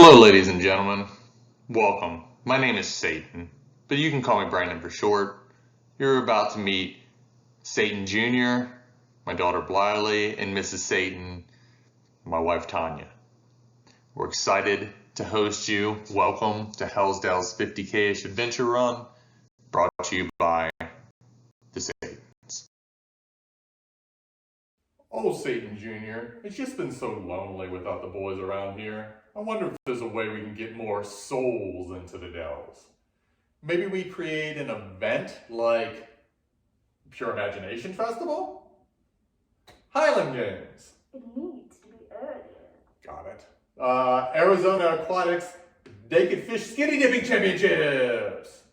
Hello, ladies and gentlemen. Welcome. My name is Satan, but you can call me Brandon for short. You're about to meet Satan Jr., my daughter Blylee, and Mrs. Satan, my wife Tanya. We're excited to host you. Welcome to Hellsdale's 50K-ish adventure run, brought to you by the Satans. Oh, Satan Jr., it's just been so lonely without the boys around here. I wonder if there's a way we can get more souls into the Dells. Maybe we create an event like Pure Imagination Festival? Highland Games. It needs to be earlier. Got it. Arizona Aquatics Naked Fish Skinny Dipping Championships.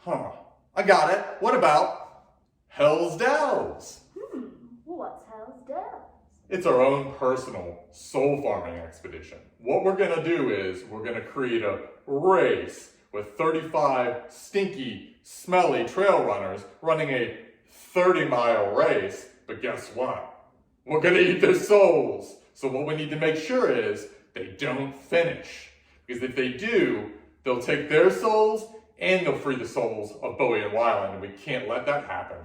I got it. What about Hell's Dells? What's Hell's Dells? It's our own personal soul farming expedition. What we're gonna do is we're gonna create a race with 35 stinky, smelly trail runners running a 30-mile race. But guess what? We're gonna eat their souls. So what we need to make sure is they don't finish. Because if they do, they'll take their souls and they'll free the souls of Bowie and Wyland, and we can't let that happen.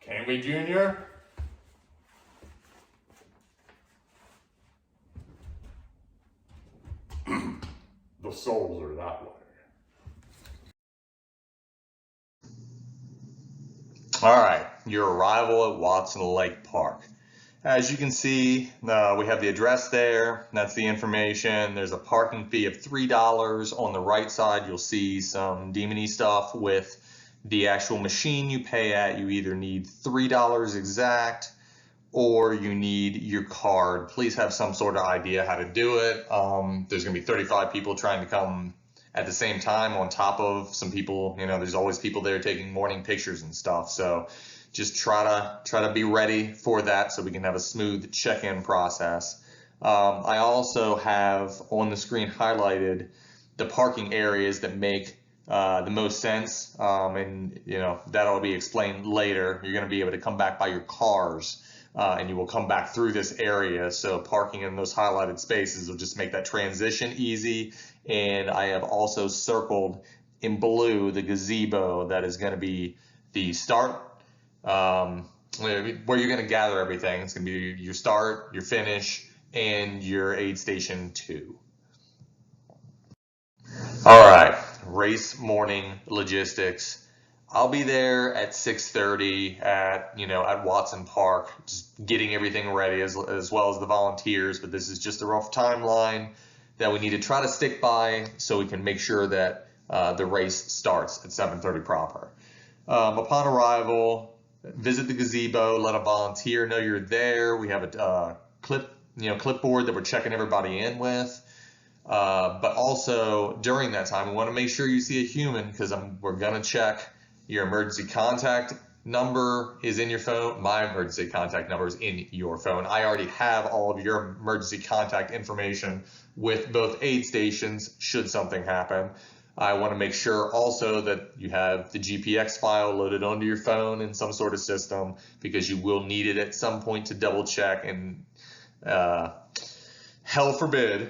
Can we, Junior? The souls are that way. All right, your arrival at Watson Lake Park. As you can see, we have the address there. That's the information. There's a parking fee of $3. On the right side, you'll see some demony stuff with the actual machine you pay at. You either need $3 exact or you need your card. Please have some sort of idea how to do it. There's going to be 35 people trying to come at the same time on top of some people. You know, there's always people there taking morning pictures and stuff. So just try to be ready for that so we can have a smooth check-in process. I also have on the screen highlighted the parking areas that make the most sense, and you know that'll be explained later. You're going to be able to come back by your cars, and you will come back through this area. So parking in those highlighted spaces will just make that transition easy. And I have also circled in blue the gazebo that is going to be the start. Where you're going to gather everything. It's going to be your start, your finish, and your aid station 2. All right, race morning logistics. I'll be there at 6:30 at Watson Park, just getting everything ready as well as the volunteers. But this is just a rough timeline that we need to try to stick by so we can make sure that the race starts at 7:30 proper. Upon arrival, visit the gazebo, let a volunteer know you're there. We have a clipboard that we're checking everybody in with. But also during that time, we want to make sure you see a human because we're going to check your emergency contact number is in your phone. My emergency contact number is in your phone. I already have all of your emergency contact information with both aid stations should something happen. I want to make sure also that you have the GPX file loaded onto your phone in some sort of system because you will need it at some point to double check, and hell forbid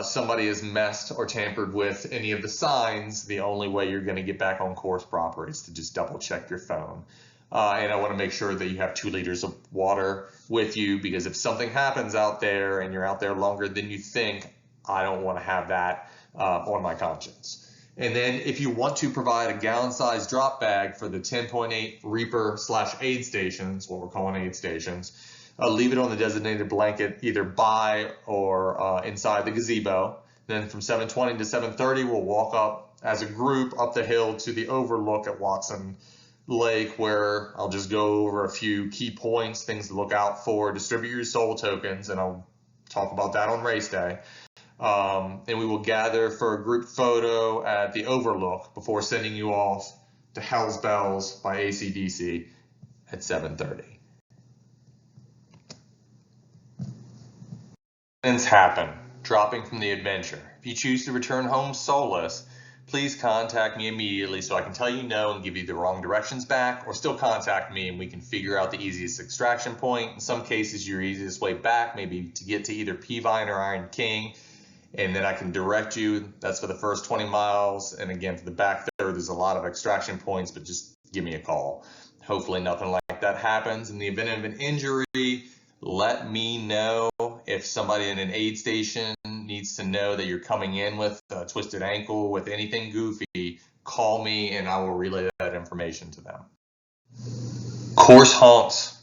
somebody has messed or tampered with any of the signs. The only way you're going to get back on course proper is to just double check your phone. And I want to make sure that you have 2 liters of water with you because if something happens out there and you're out there longer than you think, I don't want to have that on my conscience. And then if you want to provide a gallon-sized drop bag for the 10.8 Reaper/aid stations, what we're calling aid stations, leave it on the designated blanket either by or inside the gazebo. Then from 7:20 to 7:30, we'll walk up as a group up the hill to the overlook at Watson Lake, where I'll just go over a few key points, things to look out for, distribute your soul tokens, and I'll talk about that on race day. And we will gather for a group photo at the overlook before sending you off to Hell's Bells by AC/DC at 7:30. Things happen, dropping from the adventure. If you choose to return home soulless, please contact me immediately so I can tell you no and give you the wrong directions back, or still contact me and we can figure out the easiest extraction point. In some cases, your easiest way back may be to get to either Peavine or Iron King, and then I can direct you. That's for the first 20 miles. And again, for the back third, there's a lot of extraction points, but just give me a call. Hopefully nothing like that happens. In the event of an injury, let me know. If somebody in an aid station needs to know that you're coming in with a twisted ankle, with anything goofy, call me and I will relay that information to them. Course haunts,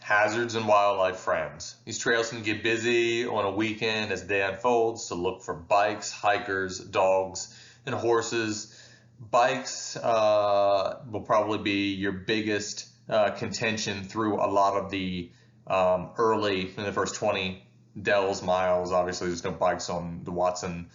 hazards and wildlife friends. These trails can get busy on a weekend as the day unfolds, so look for bikes, hikers, dogs, and horses. Bikes will probably be your biggest contention through a lot of the early, in the first 20 Dells miles. Obviously, there's no bikes on the Watson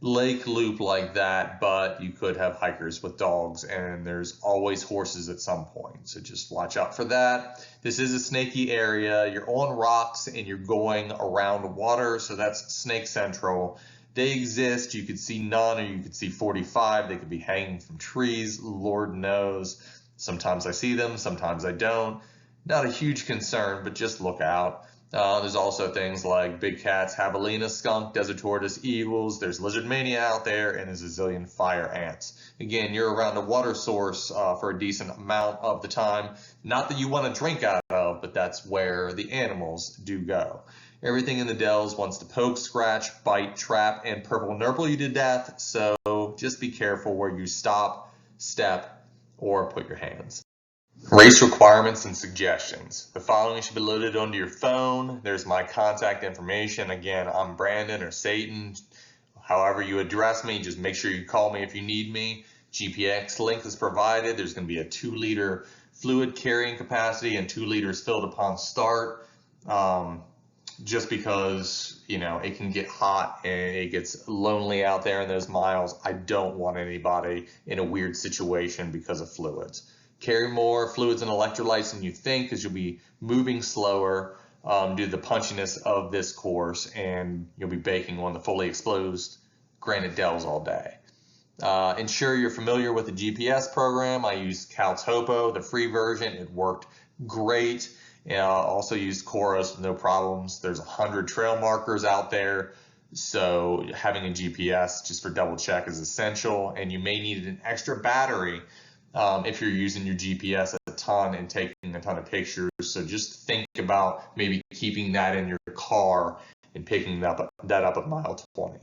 Lake loop like that, but you could have hikers with dogs, and there's always horses at some point. So just watch out for that. This is a snaky area. You're on rocks and you're going around water, so that's Snake Central. They exist. You could see none, or you could see 45. They could be hanging from trees. Lord knows. Sometimes I see them, sometimes I don't. Not a huge concern, but just look out. There's also things like big cats, jabalina, skunk, desert tortoise, eagles. There's lizard mania out there, and there's a zillion fire ants. Again, you're around a water source for a decent amount of the time. Not that you want to drink out of, but that's where the animals do go. Everything in the Dells wants to poke, scratch, bite, trap, and purple nurple you to death. So just be careful where you stop, step, or put your hands. Race requirements and suggestions. The following should be loaded onto your phone. There's my contact information. Again, I'm Brandon or Satan. However you address me, just make sure you call me if you need me. GPX link is provided. There's going to be a 2-liter fluid carrying capacity and 2 liters filled upon start. Just because, it can get hot and it gets lonely out there in those miles. I don't want anybody in a weird situation because of fluids. Carry more fluids and electrolytes than you think, because you'll be moving slower due to the punchiness of this course, and you'll be baking on the fully exposed granite dells all day. Ensure you're familiar with the GPS program. I used Caltopo, the free version. It worked great. Also used Coros with no problems. There's 100 trail markers out there, so having a GPS just for double check is essential. And you may need an extra battery if you're using your GPS a ton and taking a ton of pictures. So just think about maybe keeping that in your car and picking that up at mile 20.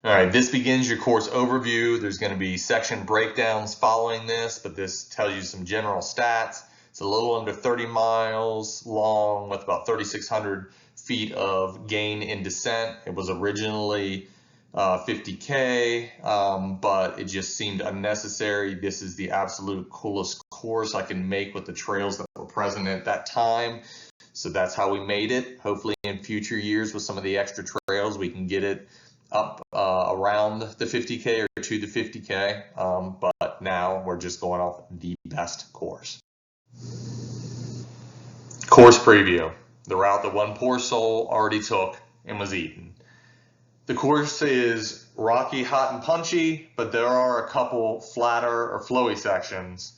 All right, this begins your course overview. There's going to be section breakdowns following this, but this tells you some general stats. It's a little under 30 miles long with about 3,600 feet of gain in descent. It was originally 50K, but it just seemed unnecessary. This is the absolute coolest course I can make with the trails that were present at that time. So that's how we made it. Hopefully in future years with some of the extra trails, we can get it up around the 50K or to the 50K. But now we're just going off the best course. Course preview. The route that one poor soul already took and was eaten. The course is rocky, hot, and punchy, but there are a couple flatter or flowy sections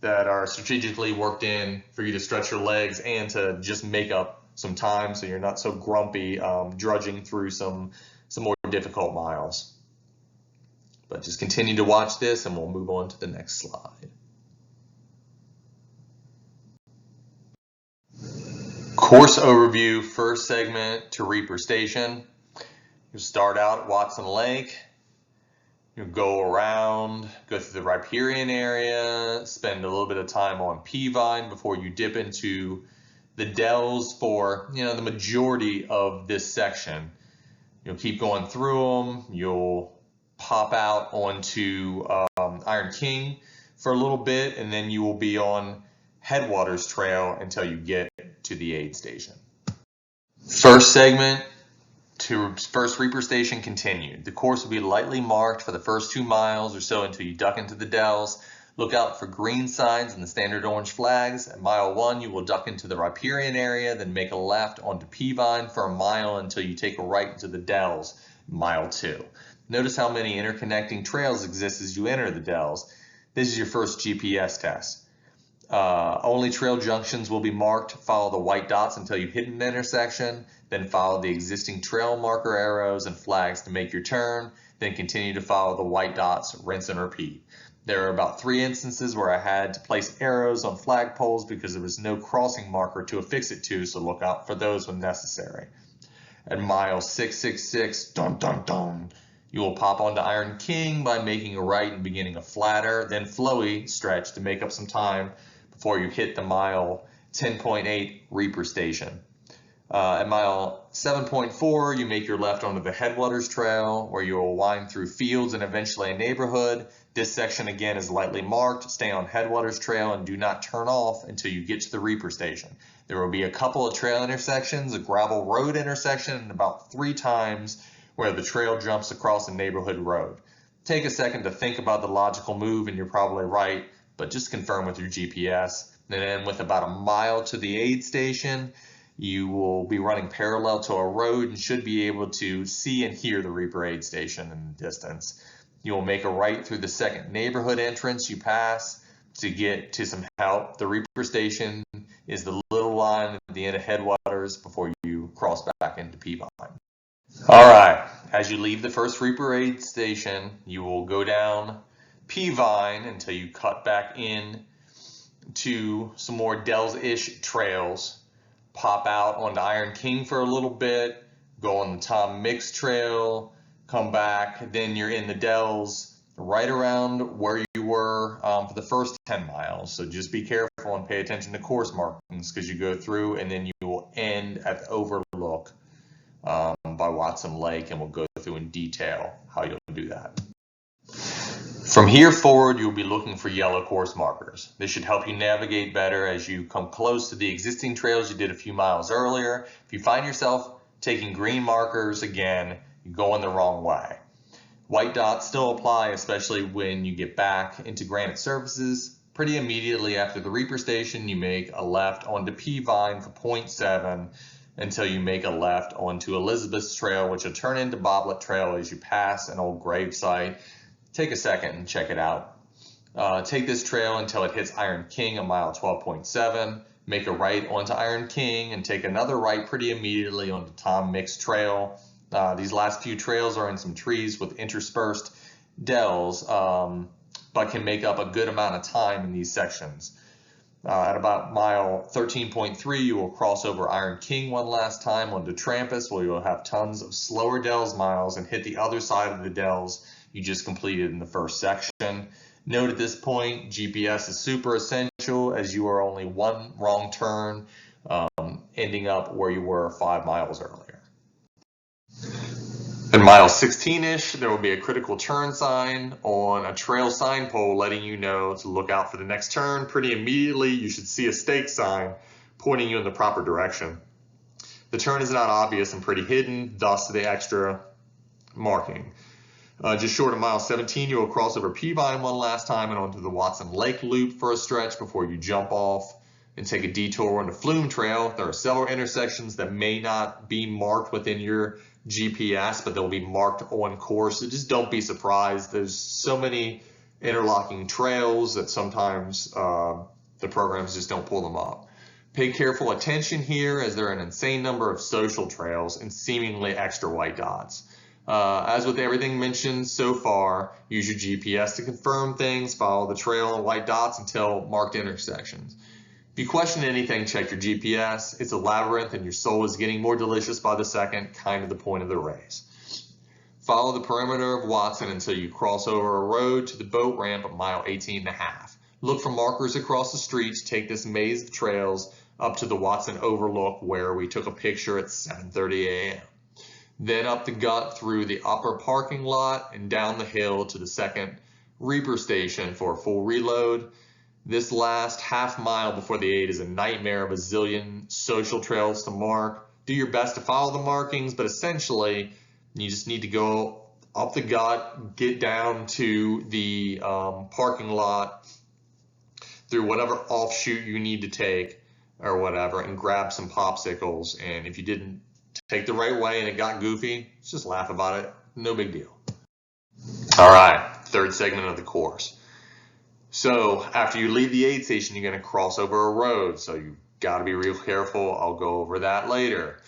that are strategically worked in for you to stretch your legs and to just make up some time so you're not so grumpy drudging through some more difficult miles. But just continue to watch this and we'll move on to the next slide. Course overview, first segment to Reaper Station. You start out at Watson Lake. You go around, go through the riparian area, spend a little bit of time on Peavine before you dip into the dells for the majority of this section. You'll keep going through them. You'll pop out onto Iron King for a little bit, and then you will be on Headwaters Trail until you get to the aid station. First segment to first Reaper Station continued. The course will be lightly marked for the first 2 miles or so until you duck into the dells. Look out for green signs and the standard orange flags. At mile 1, you will duck into the riparian area, then make a left onto Peavine for a mile until you take a right into the Dells, mile 2. Notice how many interconnecting trails exist as you enter the Dells. This is your first GPS test. Only trail junctions will be marked. Follow the white dots until you hit an intersection, then follow the existing trail marker arrows and flags to make your turn, then continue to follow the white dots, rinse and repeat. There are about 3 instances where I had to place arrows on flagpoles because there was no crossing marker to affix it to, so look out for those when necessary. At mile 666, dun dun dun, you will pop onto Iron King by making a right and beginning a flatter, then flowy stretch to make up some time before you hit the mile 10.8 Reaper Station. At mile 7.4, you make your left onto the Headwaters Trail, where you will wind through fields and eventually a neighborhood. This section again is lightly marked. Stay on Headwaters Trail and do not turn off until you get to the Reaper Station. There will be a couple of trail intersections, a gravel road intersection, and about 3 times where the trail jumps across a neighborhood road. Take a second to think about the logical move and you're probably right, but just confirm with your GPS. And then with about a mile to the aid station, you will be running parallel to a road and should be able to see and hear the Reaper aid station in the distance. You will make a right through the second neighborhood entrance you pass to get to some help. The Reaper station is the little line at the end of Headwaters before you cross back into Peavine. All right, as you leave the first Reaper aid station, you will go down Peavine until you cut back in to some more Dells-ish trails, pop out onto Iron King for a little bit, go on the Tom Mix Trail, come back, then you're in the Dells right around where you were for the first 10 miles. So just be careful and pay attention to course markings because you go through and then you will end at the overlook by Watson Lake, and we'll go through in detail how you'll do that. From here forward, you'll be looking for yellow course markers. This should help you navigate better as you come close to the existing trails you did a few miles earlier. If you find yourself taking green markers again, you're going the wrong way. White dots still apply, especially when you get back into granite surfaces. Pretty immediately after the Reaper Station, you make a left onto Peavine for 0.7 until you make a left onto Elizabeth's Trail, which will turn into Boblet Trail as you pass an old grave site. Take a second and check it out. Take this trail until it hits Iron King at mile 12.7. Make a right onto Iron King and take another right pretty immediately onto Tom Mix Trail. These last few trails are in some trees with interspersed dells, but can make up a good amount of time in these sections. At about mile 13.3, you will cross over Iron King one last time onto Trampus, where you will have tons of slower dells miles and hit the other side of the dells you just completed in the first section. Note at this point, GPS is super essential as you are only one wrong turn, ending up where you were 5 miles earlier. At mile 16-ish, there will be a critical turn sign on a trail sign pole letting you know to look out for the next turn. Pretty immediately, you should see a stake sign pointing you in the proper direction. The turn is not obvious and pretty hidden, thus the extra marking. Just short of mile 17, you will cross over Peavine one last time and onto the Watson Lake Loop for a stretch before you jump off and take a detour on the Flume Trail. There are several intersections that may not be marked within your GPS, but they'll be marked on course. So just don't be surprised. There's so many interlocking trails that sometimes the programs just don't pull them up. Pay careful attention here as there are an insane number of social trails and seemingly extra white dots. As with everything mentioned so far, use your GPS to confirm things, follow the trail and white dots until marked intersections. If you question anything, check your GPS. It's a labyrinth and your soul is getting more delicious by the second, kind of the point of the race. Follow the perimeter of Watson until you cross over a road to the boat ramp at mile 18.5. Look for markers across the street to take this maze of trails up to the Watson Overlook where we took a picture at 7:30 a.m. Then up the gut through the upper parking lot and down the hill to the second Reaper Station for a full reload. This last half mile before the aid is a nightmare of a zillion social trails to mark. Do your best to follow the markings, but essentially you just need to go up the gut, get down to the parking lot, through whatever offshoot you need to take or whatever and grab some popsicles. And if you didn't take the right way and it got goofy, just laugh about it. No big deal. All right, third segment of the course. So after you leave the aid station, you're going to cross over a road. So you've got to be real careful. I'll go over that later.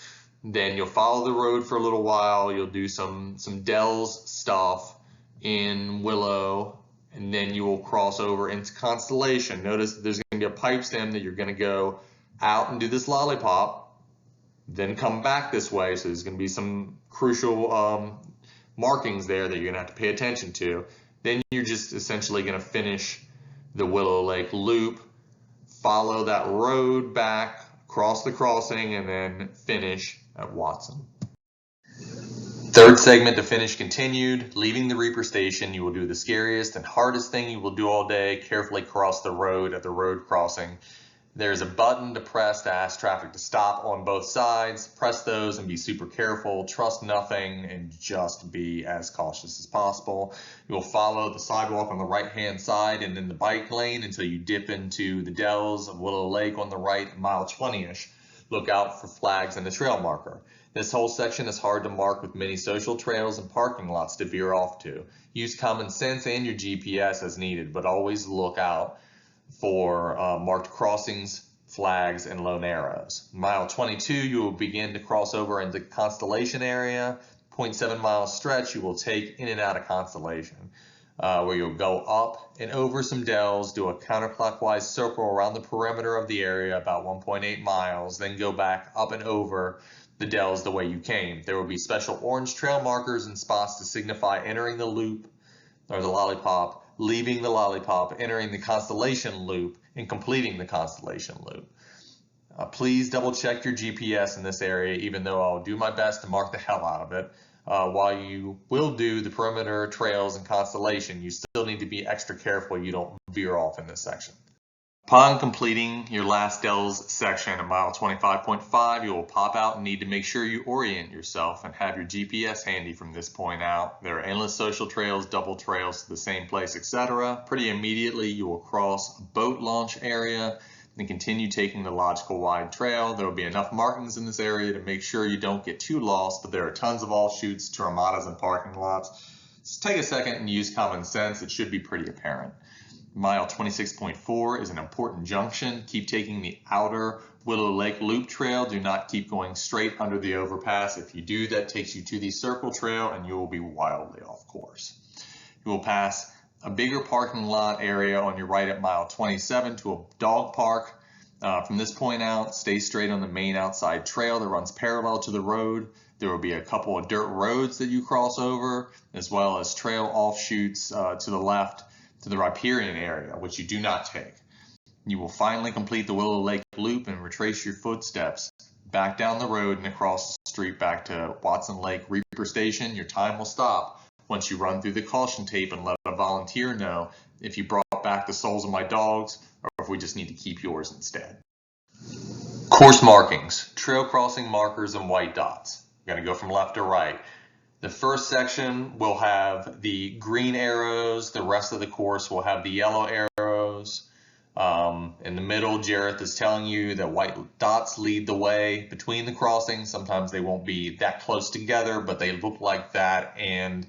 Then you'll follow the road for a little while. You'll do some Dells stuff in Willow, and then you will cross over into Constellation. Notice there's going to be a pipe stem that you're going to go out and do this lollipop, then come back this way. So there's going to be some crucial markings there that you're going to have to pay attention to. Then you're just essentially going to finish the Willow Lake loop, follow that road back, cross the crossing, and then finish at Watson. Third segment to finish continued. Leaving the Reaper station, you will do the scariest and hardest thing you will do all day. Carefully cross the road at the road crossing. There's a button to press to ask traffic to stop on both sides. Press those and be super careful. Trust nothing and just be as cautious as possible. You'll follow the sidewalk on the right-hand side and then the bike lane until you dip into the Dells of Willow Lake on the right, mile 20-ish. Look out for flags and the trail marker. This whole section is hard to mark with many social trails and parking lots to veer off to. Use common sense and your GPS as needed, but always look out for marked crossings, flags, and lone arrows. Mile 22, you will begin to cross over into Constellation area. 0.7 mile stretch you will take in and out of Constellation, where you'll go up and over some dells, do a counterclockwise circle around the perimeter of the area about 1.8 miles, then go back up and over the dells the way you came. There will be special orange trail markers and spots to signify entering the loop or the lollipop, leaving the lollipop, entering the Constellation loop, and completing the Constellation loop. Please double check your GPS in this area, even though I'll do my best to mark the hell out of it. While you will do the perimeter trails and Constellation, you still need to be extra careful you don't veer off in this section. Upon completing your last Dells section at mile 25.5, you will pop out and need to make sure you orient yourself and have your GPS handy from this point out. There are endless social trails, double trails to the same place, etc. Pretty immediately you will cross a boat launch area and continue taking the logical wide trail. There will be enough markings in this area to make sure you don't get too lost, but there are tons of offshoots to armadas and parking lots. Just take a second and use common sense. It should be pretty apparent. Mile 26.4 is an important junction. Keep taking the outer Willow Lake Loop Trail. Do not keep going straight under the overpass. If you do, that takes you to the Circle Trail and you will be wildly off course. You will pass a bigger parking lot area on your right at mile 27 to a dog park. From this point out, stay straight on the main outside trail that runs parallel to the road. There will be a couple of dirt roads that you cross over, as well as trail offshoots to the left to the riparian area, which you do not take. You will finally complete the Willow Lake Loop and retrace your footsteps back down the road and across the street back to Watson Lake Reaper Station. Your time will stop once you run through the caution tape and let a volunteer know if you brought back the souls of my dogs or if we just need to keep yours instead. Course markings, trail crossing markers and white dots. You're going to go from left to right. The first section will have the green arrows. The rest of the course will have the yellow arrows. In the middle, Jareth is telling you that white dots lead the way between the crossings. Sometimes they won't be that close together, but they look like that, and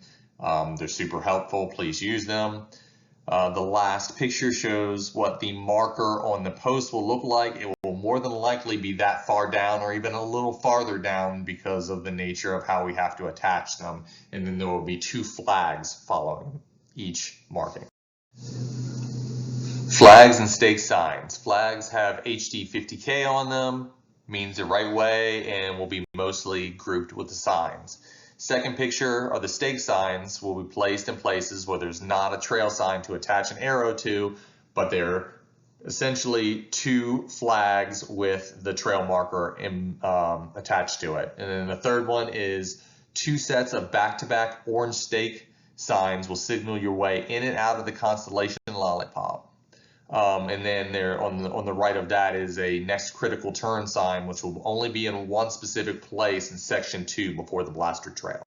they're super helpful. Please use them. The last picture shows what the marker on the post will look like. It will more than likely be that far down or even a little farther down because of the nature of how we have to attach them. And then there will be two flags following each marking. Flags and stake signs. Flags have HD 50K on them, means the right way, and will be mostly grouped with the signs. Second picture are the stake signs will be placed in places where there's not a trail sign to attach an arrow to, but they're essentially two flags with the trail marker attached to it. And then the third one is two sets of back-to-back orange stake signs will signal your way in and out of the Constellation lollipop. And then there on the right of that is a next critical turn sign, which will only be in one specific place in section 2 before the Blaster Trail.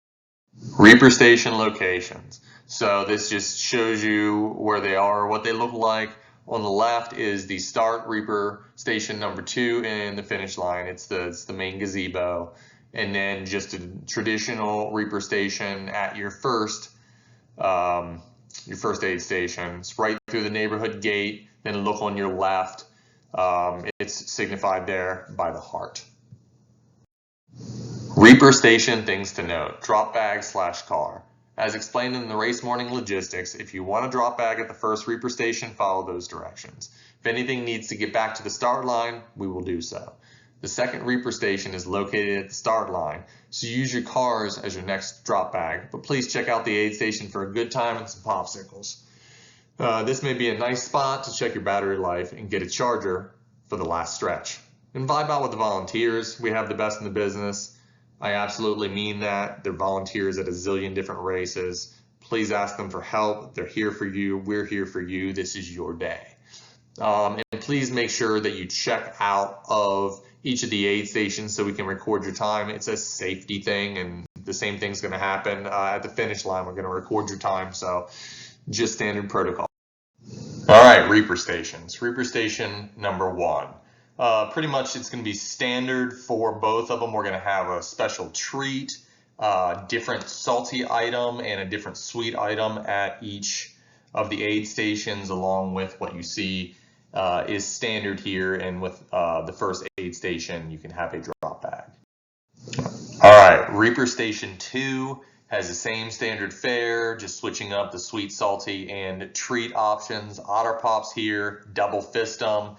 Reaper Station locations. So this just shows you where they are, what they look like. On the left is the start Reaper station number 2 in the finish line. It's the main gazebo. And then just a traditional Reaper station at your first aid station. It's right through the neighborhood gate. Then look on your left. It's signified there by the heart. Reaper station things to note. Drop bag / car. As explained in the race morning logistics, if you want to drop bag at the first Reaper station, follow those directions. If anything needs to get back to the start line, we will do so. The second Reaper station is located at the start line, so use your cars as your next drop bag, but please check out the aid station for a good time and some popsicles. This may be a nice spot to check your battery life and get a charger for the last stretch. And vibe out with the volunteers. We have the best in the business. I absolutely mean that. They're volunteers at a zillion different races. Please ask them for help. They're here for you. We're here for you. This is your day. And please make sure that you check out of each of the aid stations so we can record your time. It's a safety thing, and the same thing's going to happen at the finish line. We're going to record your time, so just standard protocol. All right, Reaper stations. Reaper station number 1. Pretty much it's going to be standard for both of them. We're going to have a special treat, different salty item and a different sweet item at each of the aid stations, along with what you see is standard here. And with the first aid station, you can have a drop bag. All right, Reaper station 2 has the same standard fare, just switching up the sweet, salty, and treat options. Otter Pops here, double fist them.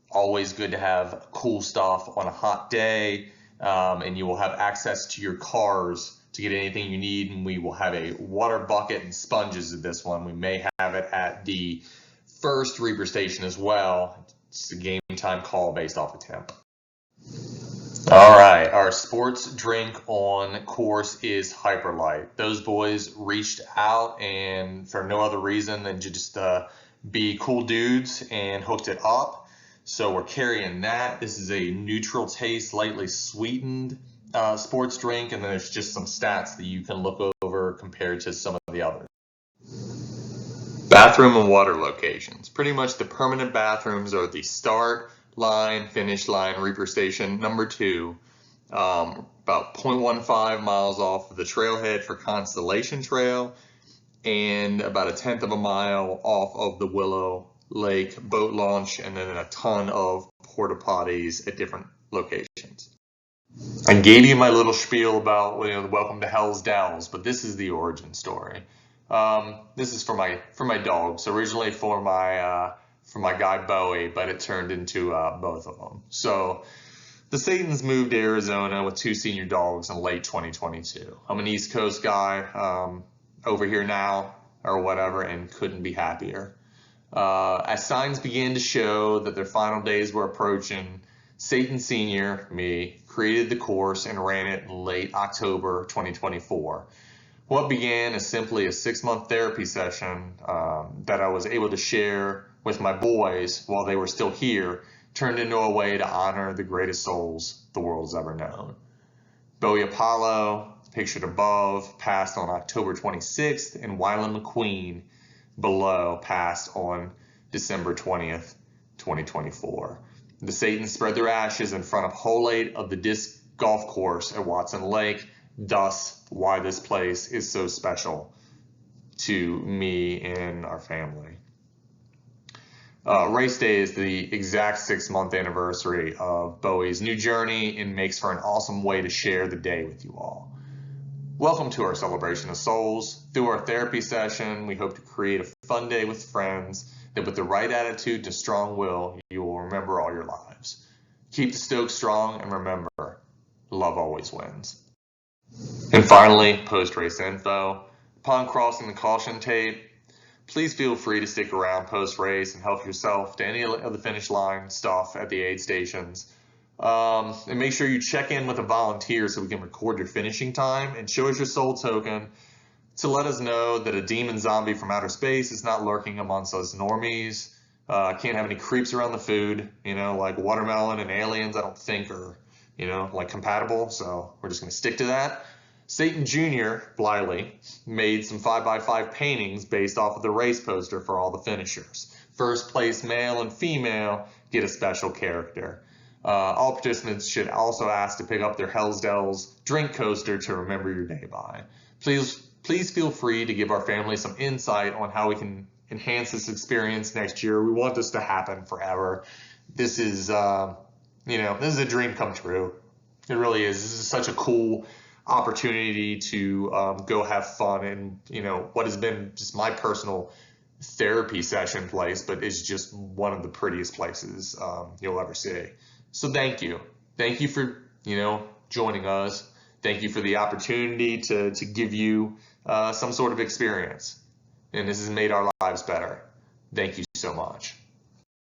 Always good to have cool stuff on a hot day, and you will have access to your cars to get anything you need, and we will have a water bucket and sponges at this one. We may have it at the first Reaper station as well. It's a game time call based off of temp. All right, our sports drink on course is Hyperlight. Those boys reached out, and for no other reason than to just be cool dudes, and hooked it up. So we're carrying that. This is a neutral taste, lightly sweetened sports drink, and then there's just some stats that you can look over compared to some of the others. Bathroom and water locations. Pretty much the permanent bathrooms are the start line, finish line, Reaper station number 2, about 0.15 miles off of the trailhead for Constellation Trail, and about 1/10 of a mile off of the Willow Lake boat launch, and then a ton of porta potties at different locations. I gave you my little spiel about the welcome to Hell's Dells, but this is the origin story. This is for my dogs. Originally for my guy Bowie, but it turned into both of them. So the Satans moved to Arizona with 2 senior dogs in late 2022. I'm an East Coast guy, over here now or whatever, and couldn't be happier. As signs began to show that their final days were approaching, Satan Sr., me, created the course and ran it in late October 2024. What began as simply a 6-month therapy session that I was able to share with my boys while they were still here turned into a way to honor the greatest souls the world's ever known. Bowie Apollo, pictured above, passed on October 26th, and Wyland McQueen, below, passed on December 20th, 2024. The Satans spread their ashes in front of hole 8 of the disc golf course at Watson Lake, thus why this place is so special to me and our family. Race day is the exact 6-month anniversary of Bowie's new journey and makes for an awesome way to share the day with you all. Welcome to our celebration of souls. Through our therapy session, we hope to create a fun day with friends that with the right attitude and strong will, you will remember all your lives. Keep the stoke strong, and remember, love always wins. And finally, post-race info. Upon crossing the caution tape, please feel free to stick around post-race and help yourself to any of the finish line stuff at the aid stations. And make sure you check in with a volunteer so we can record your finishing time and show us your soul token to let us know that a demon zombie from outer space is not lurking amongst us normies. Can't have any creeps around the food, like watermelon and aliens I don't think are, compatible, so we're just going to stick to that. Satan Jr., Bliley, made some 5x5 paintings based off of the race poster for all the finishers. First place male and female get a special character. All participants should also ask to pick up their Hellsdells drink coaster to remember your day by. Please feel free to give our family some insight on how we can enhance this experience next year. We want this to happen forever. This is, this is a dream come true. It really is. This is such a cool opportunity to go have fun in, what has been just my personal therapy session place, but it's just one of the prettiest places you'll ever see. So thank you. Thank you for, joining us. Thank you for the opportunity to give you some sort of experience. And this has made our lives better. Thank you so much.